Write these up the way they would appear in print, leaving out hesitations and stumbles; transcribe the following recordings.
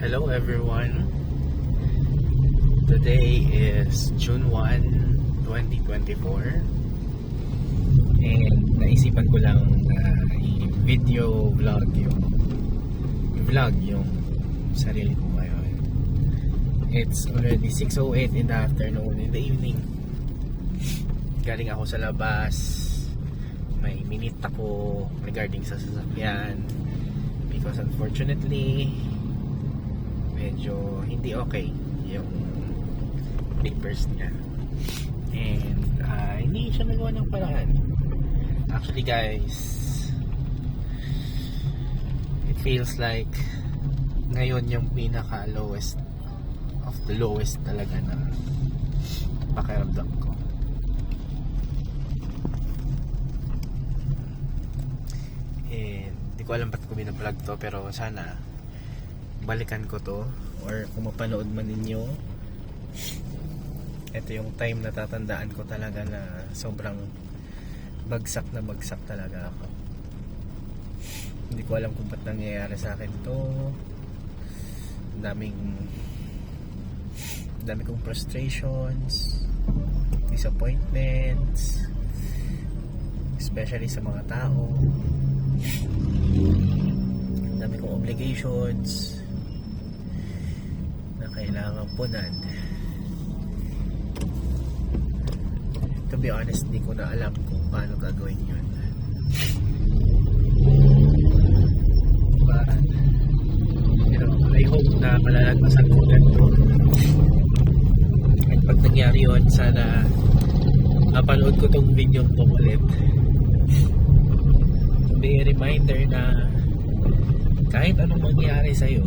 Hello everyone. Today is June 1, 2024. And naisipan ko lang na i-video vlog yung sarili ko ngayon. It's already 6:08 in the afternoon, in the evening. Galing ako sa labas. May minute ako regarding sa sasakyan. Because unfortunately medyo hindi okay yung papers niya, and hindi siya nagawa ng paraan. Actually guys, it feels like ngayon yung pinaka lowest of the lowest talaga na pakiramdam ko. And di ko alam ba't ko binablog to, pero sana balikan ko to, or kung mapanood man ninyo, ito yung time na tatandaan ko talaga na sobrang bagsak talaga ako. Hindi ko alam kung ba't nangyayari sa akin to. Dami kong frustrations, disappointments, especially sa mga tao. Dami kong obligations na kailangan punan. To be honest, hindi ko na alam kung paano gagawin yun. But I hope na malalagpasan ko ganito. At pag nangyari yun, sana mapanood ko tong video to ulit. To be a reminder na kahit anong mangyari sa'yo,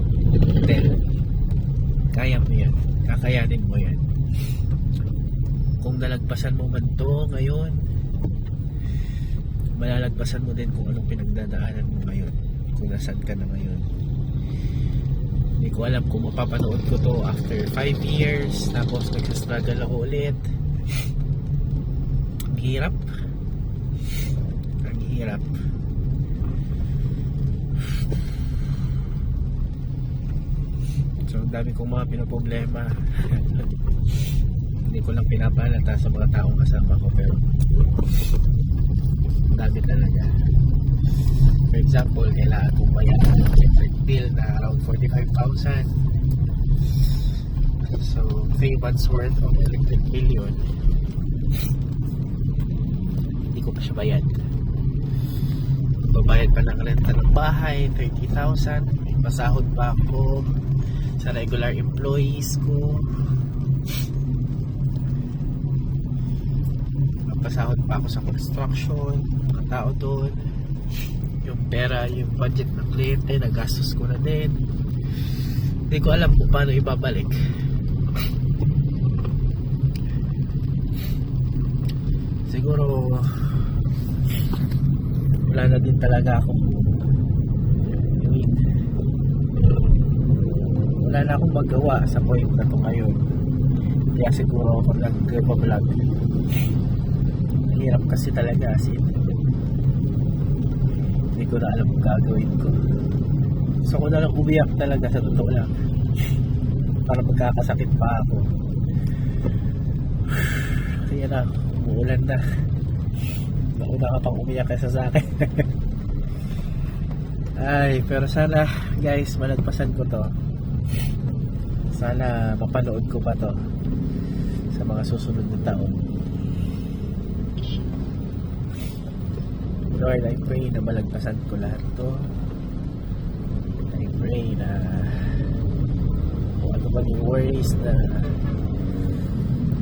kaya mo yan, kakayanin mo yan. Kung nalagpasan mo man to ngayon, malalagpasan mo din kung anong pinagdadaanan mo ngayon, kung nasan ka na ngayon. Hindi ko alam kung mapapanood ko to after 5 years, tapos nagsastruggle ako ulit. Ang hirap. So, ang dami kong mga pinoproblema. Hindi ko lang pinapalata sa mga taong kasama ko, pero dami talaga. For example, kailangan kong bayaran ng electric bill na around 45,000. So, 3 months worth of electric bill yun. Hindi ko pa siya bayad. Babayad pa ng renta ng bahay, 30,000. May pasahod pa ako sa regular employees ko. Pasahod pa ako sa construction, mga tao doon. Yung pera, yung budget ng kliyente, nagastos ko na din. Hindi ko alam kung paano ibabalik. Siguro wala na din talaga akong wala na akong magawa sa point na to ngayon. Kaya siguro ako nag-vlog. Hirap kasi talaga, as in hindi ko na alam kung gagawin ko. Gusto ko na lang umiyak talaga, sa totoo lang, para magkakasakit pa ako. Kaya na, umuulan na. Nauna ka pang umiyak kaysa sa akin. Ay, pero sana guys, malagpasan ko to. Sana mapanood ko pa to sa mga susunod na taon. Lord, I pray na malagpasan ko lahat to. I pray na kung ano ba yung worries na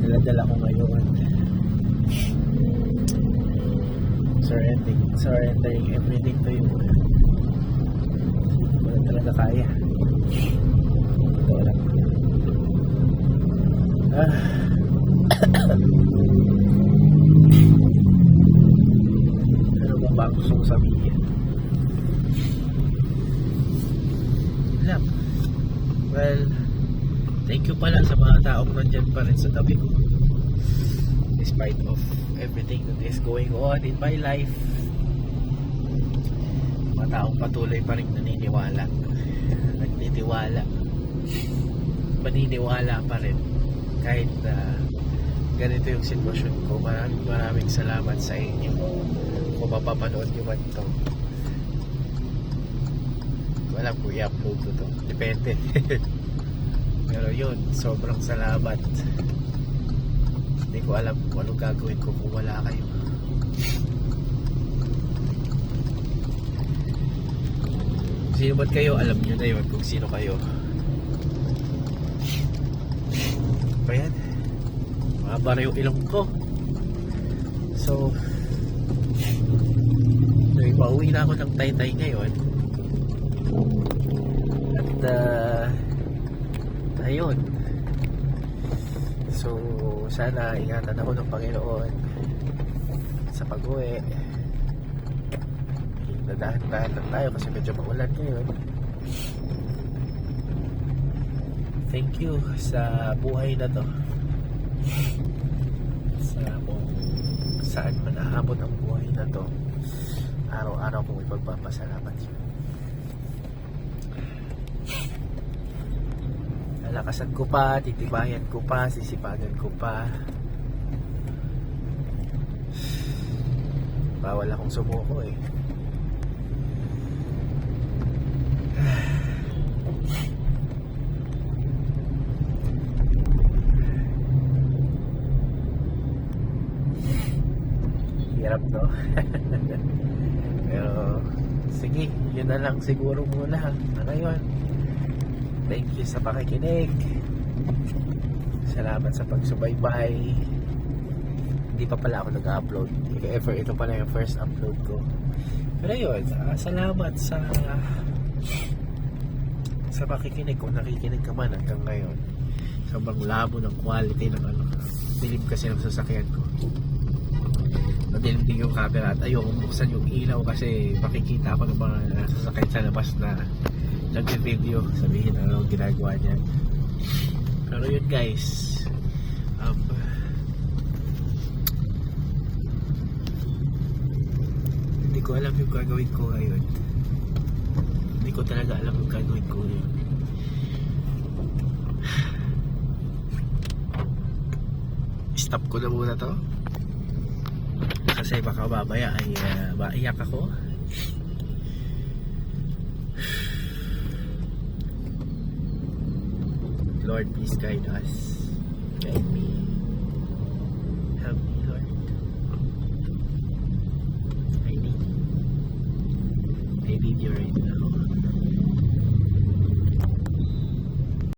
daladala ko ngayon, surrendering everything to you. Hindi ko na talaga kaya. Ito lang. Ba gusto kong sabihin? Well, thank you pala sa mga taong nandyan pa rin sa tabi ko despite of everything that is going on in my life. Mga taong patuloy pa rin naniniwala, nagtitiwala maniniwala pa rin kahit na ganito yung sitwasyon ko. Maraming salamat sa inyo kung mapapanood nyo man ito. Alam ko i-upload ko to, depende. Pero yun, sobrang salamat. Hindi ko alam kung anong gagawin ko kung wala kayo. Sino ba't kayo? Alam nyo na yun kung sino kayo. Pa yan, mabara yung ilong ko. So pauwi na ako ng Taytay ngayon. At ayun, so sana ingatan ako ng Panginoon sa pag-uwi. Dadahan-dahan lang tayo kasi medyo maulan ngayon. Thank you sa buhay na to, sa kung saan man aabot ang buhay na to. Araw-araw kong ipagpapasalamat yun. Nalakasan ko pa, titibayan ko pa, sisipagan ko pa. Bawal akong sumuko eh. Hirap no? Pero sige, yun na lang siguro muna ngayon. Thank you sa pakikinig. Salamat sa pagsubaybay. Hindi pa pala ako nag-upload. Ito pala yung first upload ko. Pero yun, salamat sa pakikinig. Kung nakikinig ka man hanggang ngayon. Sobrang labo ng quality ng dilim kasi ng sasakyan ko. Madilim din yung camera at ayokong buksan yung ilaw kasi makikita ako ng mga nasasakyan sa labas na nag-video, sabihin ano ginagawa niya. Pero yun guys, hindi ko alam yung gagawin ko ngayon. Hindi ko talaga alam yung gagawin ko ngayon. Stop ko na muna to kasi baka babaya ay maiyak ako. Lord, please guide us, guide me.